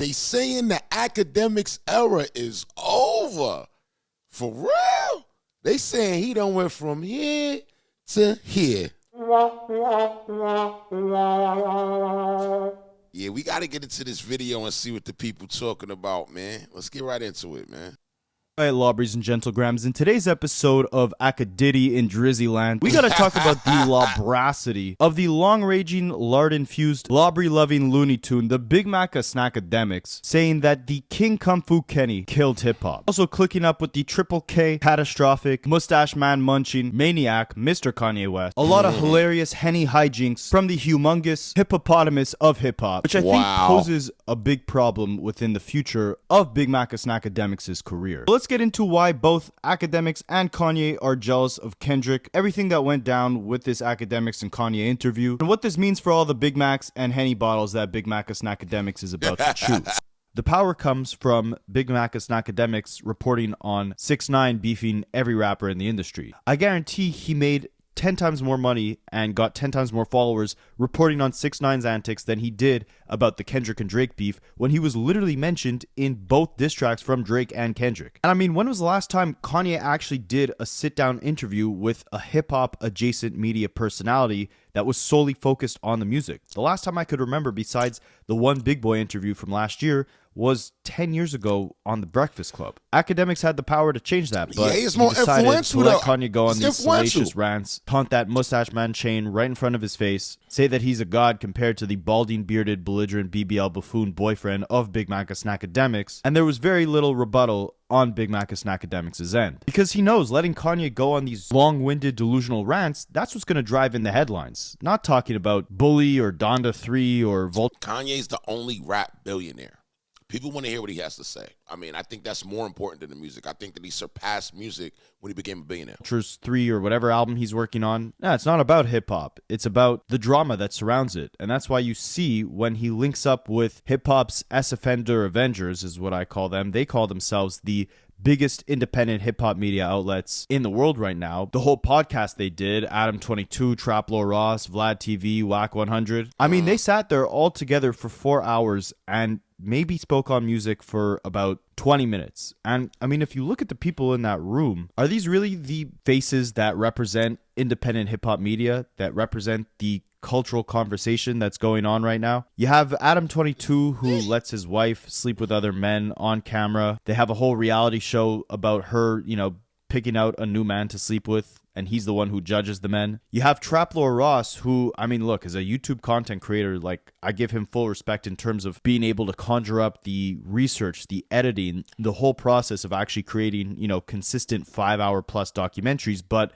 They saying the Akademiks era is over. For real? They saying he done went from here to here. Yeah, we got to get into this video and see what the people talking about, man. Let's get right into it, man. All right, Lawbreeze and Gentlegrams, in today's episode of Akadiddy in Drizzyland, we gotta talk about the lawbracity of the long-raging, lard-infused, lawbry-loving Looney Tune, the Big Mac Akademiks, saying that the King Kung Fu Kenny killed hip-hop. Also clicking up with the Triple K, catastrophic, mustache man munching, maniac, Mr. Kanye West. A lot of hilarious Henny hijinks from the humongous hippopotamus of hip-hop, which I think poses a big problem within the future of Big Mac Akademiks' career. Let's get into why both Akademiks and Kanye are jealous of Kendrick, everything that went down with this Akademiks and Kanye interview, and what this means for all the Big Macs and Henny bottles that Big Mac Akademiks is about to choose. The power comes from Big Mac Akademiks reporting on 6ix9ine beefing every rapper in the industry. I guarantee he made 10 times more money and got 10 times more followers reporting on 6ix9ine's antics than he did about the Kendrick and Drake beef when he was literally mentioned in both diss tracks from Drake and Kendrick. And I mean, when was the last time Kanye actually did a sit-down interview with a hip-hop adjacent media personality that was solely focused on the music? The last time I could remember, besides the one Big Boy interview from last year, was 10 years ago on The Breakfast Club. Akademiks had the power to change that, but it's he more decided influential to let though. Kanye go on these Influential. salacious rants, taunt that mustache man chain right in front of his face, say that he's a god compared to the balding, bearded, belligerent BBL buffoon boyfriend of Big Mac Akademiks, and there was very little rebuttal on Big Mac Akademiks' end. Because he knows letting Kanye go on these long-winded delusional rants, that's what's going to drive in the headlines. Not talking about Bully or Donda 3 or Volt. Kanye's the only rap billionaire. People want to hear what he has to say. I mean, I think that's more important than the music. I think that he surpassed music when he became a billionaire. 3 or whatever album he's working on. No, it's not about hip-hop. It's about the drama that surrounds it. And that's why you see when he links up with hip-hop's S-Offender Avengers, is what I call them. They call themselves the biggest independent hip-hop media outlets in the world right now. The whole podcast they did, Adam 22, Traplo Ross, Vlad TV, Whack 100. I mean, they sat there all together for 4 hours and maybe spoke on music for about 20 minutes. And I mean, if you look at the people in that room, are these really the faces that represent independent hip-hop media, that represent the cultural conversation that's going on right now? You have Adam 22, who lets his wife sleep with other men on camera. They have a whole reality show about her, picking out a new man to sleep with, and he's the one who judges the men. You have Traplo Ross, who, I mean, look, as a YouTube content creator, like, I give him full respect in terms of being able to conjure up the research, the editing, the whole process of actually creating, consistent 5-hour plus documentaries. But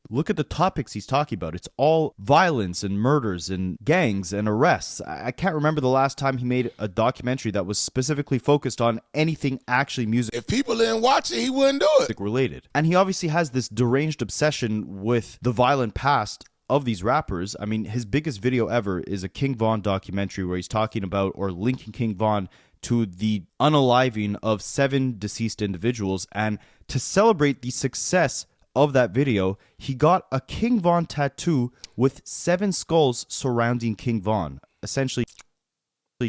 look at the topics he's talking about. It's all violence and murders and gangs and arrests. I can't remember the last time he made a documentary that was specifically focused on anything actually music. If people didn't watch it, he wouldn't do it. Related. And he obviously has this deranged obsession with the violent past of these rappers. I mean, his biggest video ever is a King Von documentary where he's talking about or linking King Von to the unaliving of 7 deceased individuals. And to celebrate the success of that video, he got a King Von tattoo with 7 skulls surrounding King Von, essentially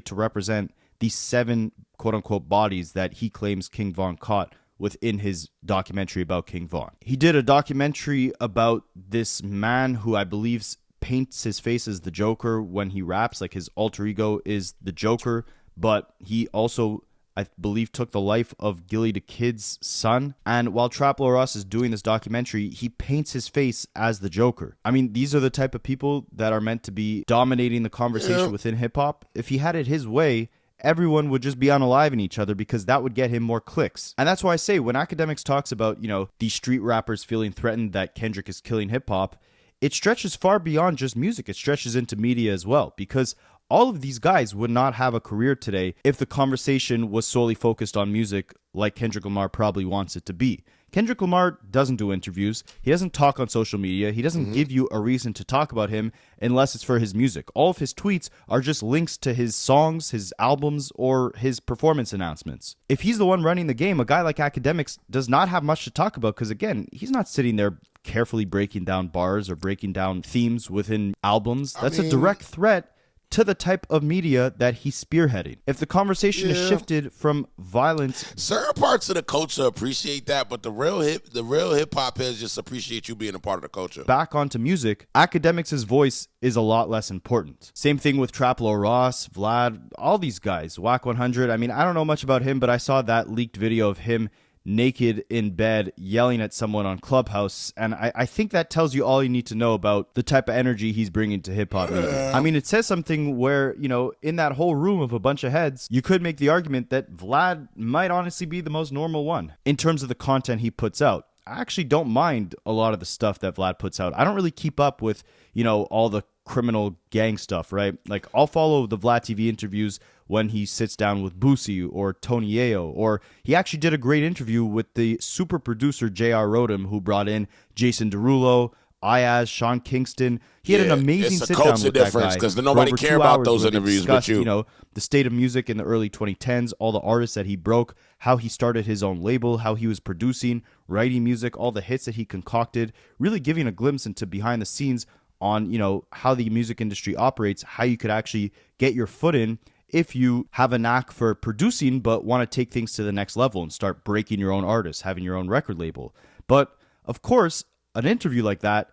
to represent the 7 quote-unquote bodies that he claims King Von caught within his documentary about King Von. He did a documentary about this man who I believe paints his face as the Joker when he raps, like his alter ego is the Joker, but he also, I believe, took the life of Gilly the Kid's son. And while Traplo Ross is doing this documentary, he paints his face as the Joker. I mean, these are the type of people that are meant to be dominating the conversation within hip-hop. If he had it his way, everyone would just be unaliving each other because that would get him more clicks. And that's why I say when Akademiks talks about, these street rappers feeling threatened that Kendrick is killing hip-hop, it stretches far beyond just music. It stretches into media as well, because all of these guys would not have a career today if the conversation was solely focused on music like Kendrick Lamar probably wants it to be. Kendrick Lamar doesn't do interviews. He doesn't talk on social media. He doesn't give you a reason to talk about him unless it's for his music. All of his tweets are just links to his songs, his albums, or his performance announcements. If he's the one running the game, a guy like Akademiks does not have much to talk about because, again, he's not sitting there carefully breaking down bars or breaking down themes within albums. That's a direct threat to the type of media that he's spearheading. If the conversation is shifted from violence, certain parts of the culture appreciate that, but the real hip hop heads just appreciate you being a part of the culture. Back onto music, Akademiks' voice is a lot less important. Same thing with Traplo Ross, Vlad, all these guys, Whack 100. I mean, I don't know much about him, but I saw that leaked video of him naked in bed yelling at someone on Clubhouse, and I think that tells you all you need to know about the type of energy he's bringing to hip-hop media. I mean, it says something where, you know, in that whole room of a bunch of heads, you could make the argument that Vlad might honestly be the most normal one in terms of the content he puts out. I actually don't mind a lot of the stuff that Vlad puts out. I don't really keep up with, you know, all the criminal gang stuff, right? Like, I'll follow the Vlad TV interviews when he sits down with Boosie or Tony Yayo, or he actually did a great interview with the super producer J.R. Rodham, who brought in Jason Derulo, Ayaz, Sean Kingston. He had an amazing sit down with that guy. Because nobody care about those interviews but you. You know, the state of music in the early 2010s, all the artists that he broke, how he started his own label, how he was producing, writing music, all the hits that he concocted, really giving a glimpse into behind the scenes on, you know, how the music industry operates, how you could actually get your foot in if you have a knack for producing but want to take things to the next level and start breaking your own artists, having your own record label. But of course, an interview like that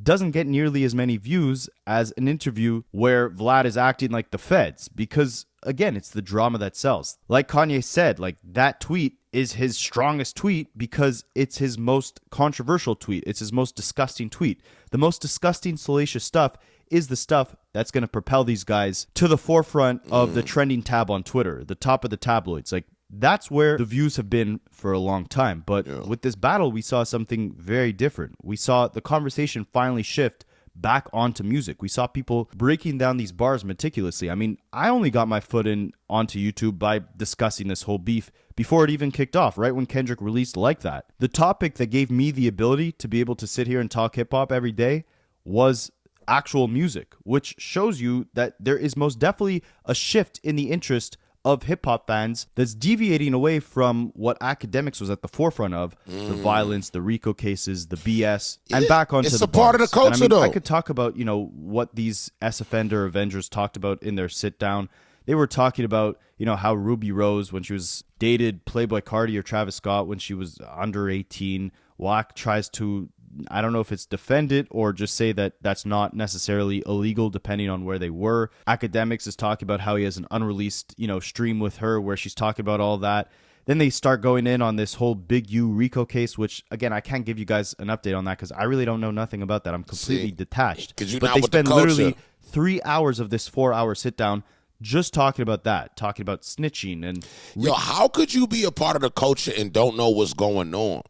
doesn't get nearly as many views as an interview where Vlad is acting like the feds, because again, it's the drama that sells. Like Kanye said, like, that tweet is his strongest tweet because it's his most controversial tweet. It's his most disgusting tweet. The most disgusting, salacious stuff is the stuff that's going to propel these guys to the forefront of the trending tab on Twitter, the top of the tabloids. Like, that's where the views have been for a long time. But with this battle, we saw something very different. We saw the conversation finally shift back onto music. We saw people breaking down these bars meticulously. I mean, I only got my foot in onto YouTube by discussing this whole beef before it even kicked off, right when Kendrick released Like That. The topic that gave me the ability to be able to sit here and talk hip-hop every day was actual music, which shows you that there is most definitely a shift in the interest of hip-hop fans that's deviating away from what Akademiks was at the forefront of, the violence, the RICO cases, the BS, and back onto it's the a part of the culture, and I mean, though. I could talk about, you know, what these S-Offender Avengers talked about in their sit-down. They were talking about, you know, how Ruby Rose, when she was dated Playboy Cardi or Travis Scott when she was under 18, Wack tries to, I don't know if it's defend it or just say that that's not necessarily illegal depending on where they were. Akademiks is talking about how he has an unreleased, you know, stream with her where she's talking about all that. Then they start going in on this whole Big U RICO case, which, again, I can't give you guys an update on that because I really don't know nothing about that. I'm completely detached. But they spend literally 3 hours of this 4-hour sit-down just talking about that, talking about snitching. And yo, how could you be a part of the culture and don't know what's going on?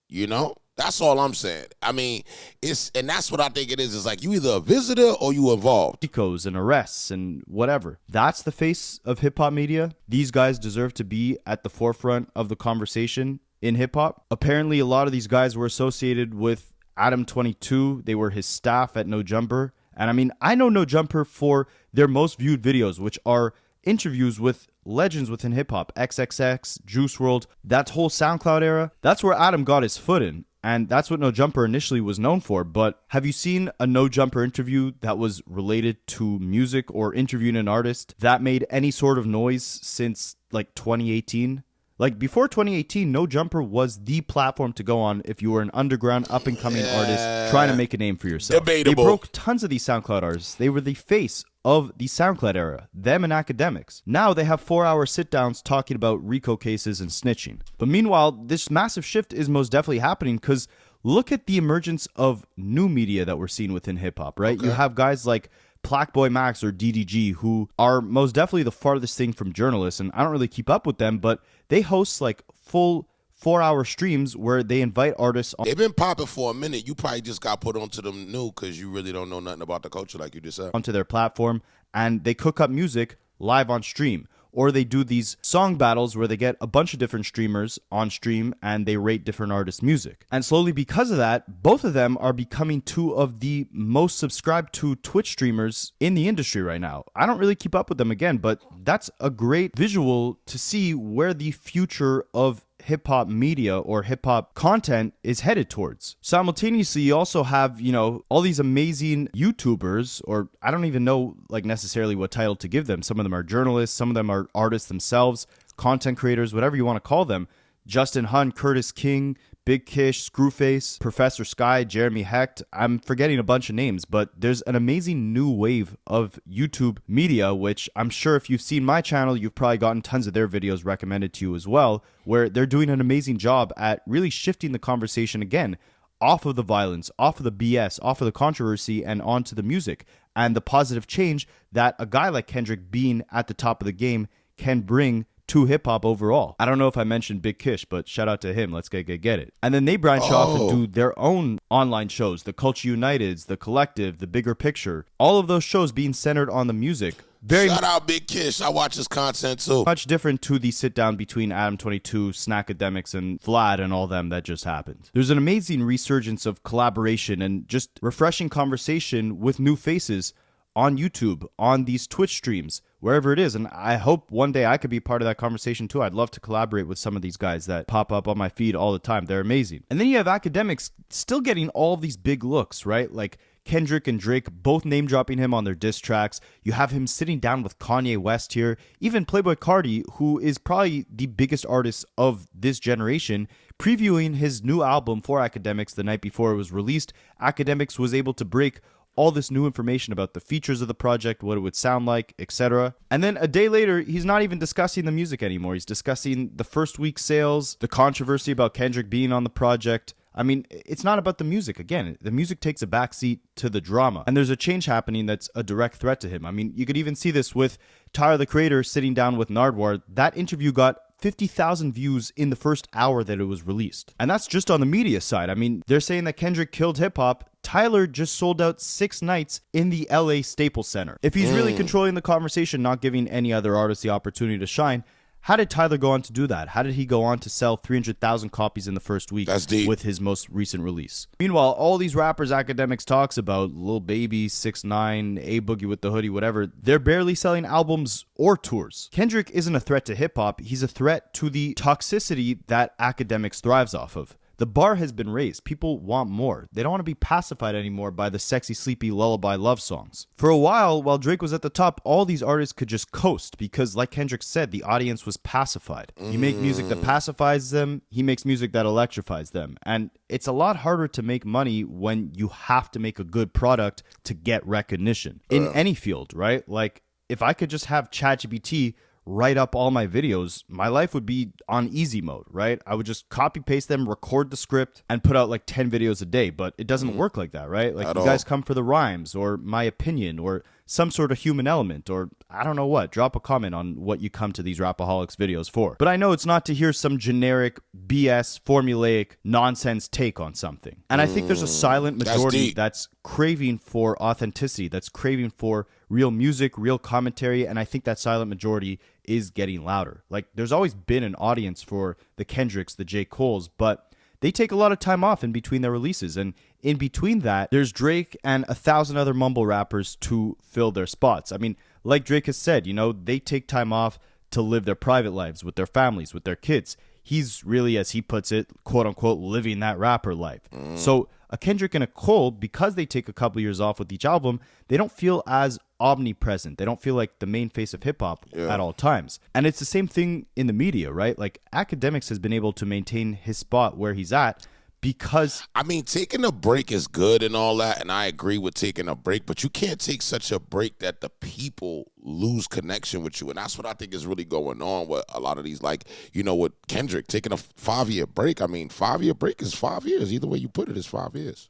You know? That's all I'm saying. I mean, and that's what I think it is. It's like you either a visitor or you involved. RICOs and arrests and whatever. That's the face of hip-hop media. These guys deserve to be at the forefront of the conversation in hip-hop. Apparently, a lot of these guys were associated with Adam 22. They were his staff at No Jumper. And I mean, I know No Jumper for their most viewed videos, which are interviews with legends within hip-hop. XXX, Juice WRLD, that whole SoundCloud era. That's where Adam got his foot in. And that's what No Jumper initially was known for. But have you seen a No Jumper interview that was related to music or interviewing an artist that made any sort of noise since like 2018? Like before 2018, No Jumper was the platform to go on if you were an underground up-and-coming artist trying to make a name for yourself. Debatable. They broke tons of these SoundCloud artists. They were the face of the SoundCloud era, them and Akademiks. Now they have 4-hour sit-downs talking about RICO cases and snitching. But meanwhile, this massive shift is most definitely happening because look at the emergence of new media that we're seeing within hip-hop, right? Okay. You have guys like Plackboy Max or DDG who are most definitely the farthest thing from journalists, and I don't really keep up with them, but they host like full 4-hour streams where they invite artists on. They've been popping for a minute. You probably just got put onto them new because you really don't know nothing about the culture like you just said. Onto their platform, and they cook up music live on stream. Or they do these song battles where they get a bunch of different streamers on stream and they rate different artists' music. And slowly because of that, both of them are becoming two of the most subscribed to Twitch streamers in the industry right now. I don't really keep up with them again, but that's a great visual to see where the future of hip hop media or hip hop content is headed towards. Simultaneously, you also have, all these amazing YouTubers, or I don't even know like necessarily what title to give them. Some of them are journalists, some of them are artists themselves, content creators, whatever you want to call them. Justin Hun, Curtis King, Big Kish, Screwface, Professor Sky, Jeremy Hecht. I'm forgetting a bunch of names, but there's an amazing new wave of YouTube media, which I'm sure if you've seen my channel, you've probably gotten tons of their videos recommended to you as well, where they're doing an amazing job at really shifting the conversation again off of the violence, off of the BS, off of the controversy, and onto the music and the positive change that a guy like Kendrick being at the top of the game can bring to hip-hop overall. I don't know if I mentioned Big Kish, but shout out to him. Let's get it. And then they branch off and do their own online shows, the Culture Uniteds, the Collective, the Bigger Picture. All of those shows being centered on the music. Shout out Big Kish. I watch his content too. Much different to the sit-down between Adam 22, Snackademics, and Vlad and all them that just happened. There's an amazing resurgence of collaboration and just refreshing conversation with new faces on YouTube, on these Twitch streams, wherever it is. And I hope one day I could be part of that conversation too. I'd love to collaborate with some of these guys that pop up on my feed all the time. They're amazing. And then you have Akademiks still getting all these big looks, right? Like Kendrick and Drake both name dropping him on their diss tracks. You have him sitting down with Kanye West here. Even Playboi Carti, who is probably the biggest artist of this generation, previewing his new album for Akademiks the night before it was released. Akademiks was able to break all this new information about the features of the project, what it would sound like, etc. And then a day later, he's not even discussing the music anymore. He's discussing the first week sales, the controversy about Kendrick being on the project. I mean, it's not about the music. Again, the music takes a backseat to the drama. And there's a change happening that's a direct threat to him. I mean, you could even see this with Tyler, the Creator, sitting down with Nardwuar. That interview got 50,000 views in the first hour that it was released. And that's just on the media side. I mean, they're saying that Kendrick killed hip-hop. Tyler just sold out 6 nights in the LA Staples Center. If he's really controlling the conversation, not giving any other artist the opportunity to shine, how did Tyler go on to do that? How did he go on to sell 300,000 copies in the first week with his most recent release? Meanwhile, all these rappers Akademiks talks about, Lil Baby, 6ix9ine, A Boogie with the Hoodie, whatever, they're barely selling albums or tours. Kendrick isn't a threat to hip-hop. He's a threat to the toxicity that Akademiks thrives off of. The bar has been raised. People want more. They don't want to be pacified anymore by the sexy, sleepy lullaby love songs. For a while Drake was at the top, all these artists could just coast because, like Kendrick said, the audience was pacified. You make music that pacifies them, he makes music that electrifies them. And it's a lot harder to make money when you have to make a good product to get recognition in any field, right? Like, if I could just have ChatGPT write up all my videos, my life would be on easy mode, right? I would just copy paste them, record the script, and put out like 10 videos a day. But it doesn't work like that, right? Like, you guys come for the rhymes or my opinion or some sort of human element, or I don't know what. Drop a comment on what you come to these Rapaholics videos for. But I know it's not to hear some generic BS formulaic nonsense take on something. And I think there's a silent majority that's craving for authenticity, that's craving for real music, real commentary, and I think that silent majority is getting louder. Like, there's always been an audience for the Kendricks, the J. Coles, but they take a lot of time off in between their releases. And in between that, there's Drake and 1,000 other mumble rappers to fill their spots. I mean, like Drake has said, they take time off to live their private lives with their families, with their kids. He's really, as he puts it, quote unquote, living that rapper life. So a Kendrick and a Cole, because they take a couple years off with each album, they don't feel as omnipresent. They don't feel like the main face of hip hop at all times. And it's the same thing in the media, right? Like, Akademiks has been able to maintain his spot where he's at because, I mean, taking a break is good and all that, and I agree with taking a break, but you can't take such a break that the people lose connection with you. And that's what I think is really going on with a lot of these, like, with Kendrick taking a 5-year break. I mean, 5-year break is 5 years. Either way you put it is 5 years,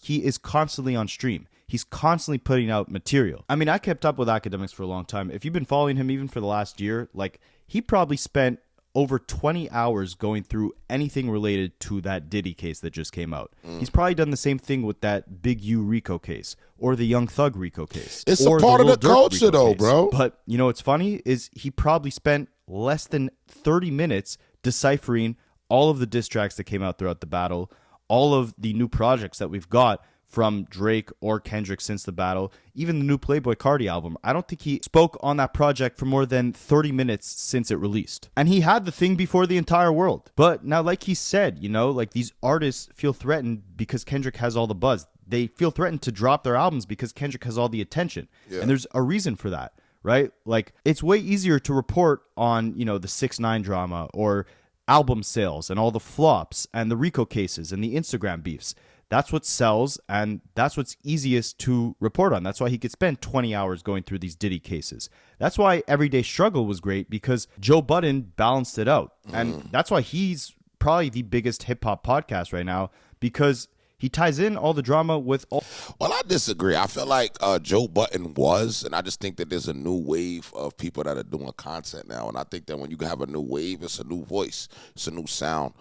He is constantly on stream. He's constantly putting out material. I mean, I kept up with Akademiks for a long time. If you've been following him even for the last year, like, he probably spent over 20 hours going through anything related to that Diddy case that just came out. He's probably done the same thing with that Big U RICO case or the Young Thug RICO case. It's a part of the culture though, bro. But what's funny is he probably spent less than 30 minutes deciphering all of the diss tracks that came out throughout the battle, all of the new projects that we've got from Drake or Kendrick since the battle. Even the new Playboi Carti album, I don't think he spoke on that project for more than 30 minutes since it released. And he had the thing before the entire world. But now, like he said, you know, like these artists feel threatened because Kendrick has all the buzz. They feel threatened to drop their albums because Kendrick has all the attention. Yeah. And there's a reason for that, right? Like, it's way easier to report on, you know, the 6ix9ine drama or album sales and all the flops and the RICO cases and the Instagram beefs. That's what sells, and that's what's easiest to report on. That's why he could spend 20 hours going through these Diddy cases. That's why Everyday Struggle was great, because Joe Budden balanced it out. And that's why he's probably the biggest hip-hop podcast right now, because he ties in all the drama with all... Well, I disagree. I feel like Joe Budden was, and I just think that there's a new wave of people that are doing content now. And I think that when you have a new wave, it's a new voice. It's a new sound.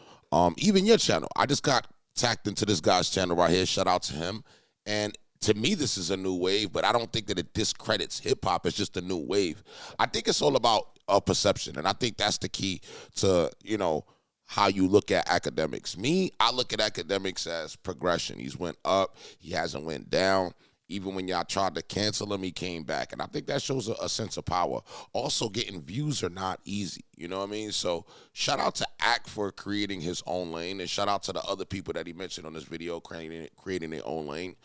Even your channel. I just got tacked into this guy's channel right here. Shout out to him. And to me, this is a new wave, but I don't think that it discredits hip-hop. It's just a new wave. I think it's all about perception, and I think that's the key to, you know, how you look at Akademiks. Me, I look at Akademiks as progression. He's went up. He hasn't went down. Even when y'all tried to cancel him, he came back. And I think that shows a sense of power. Also, getting views are not easy. You know what I mean? So shout out to Ak for creating his own lane. And shout out to the other people that he mentioned on this video, creating their own lane.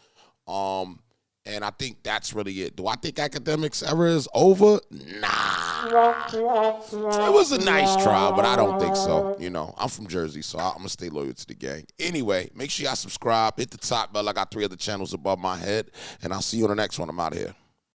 And I think that's really it. Do I think Akademiks Era is over? Nah. It was a nice try, but I don't think so. You know, I'm from Jersey, so I'm going to stay loyal to the gang. Anyway, make sure y'all subscribe. Hit the top bell. I got 3 other channels above my head. And I'll see you on the next one. I'm out of here.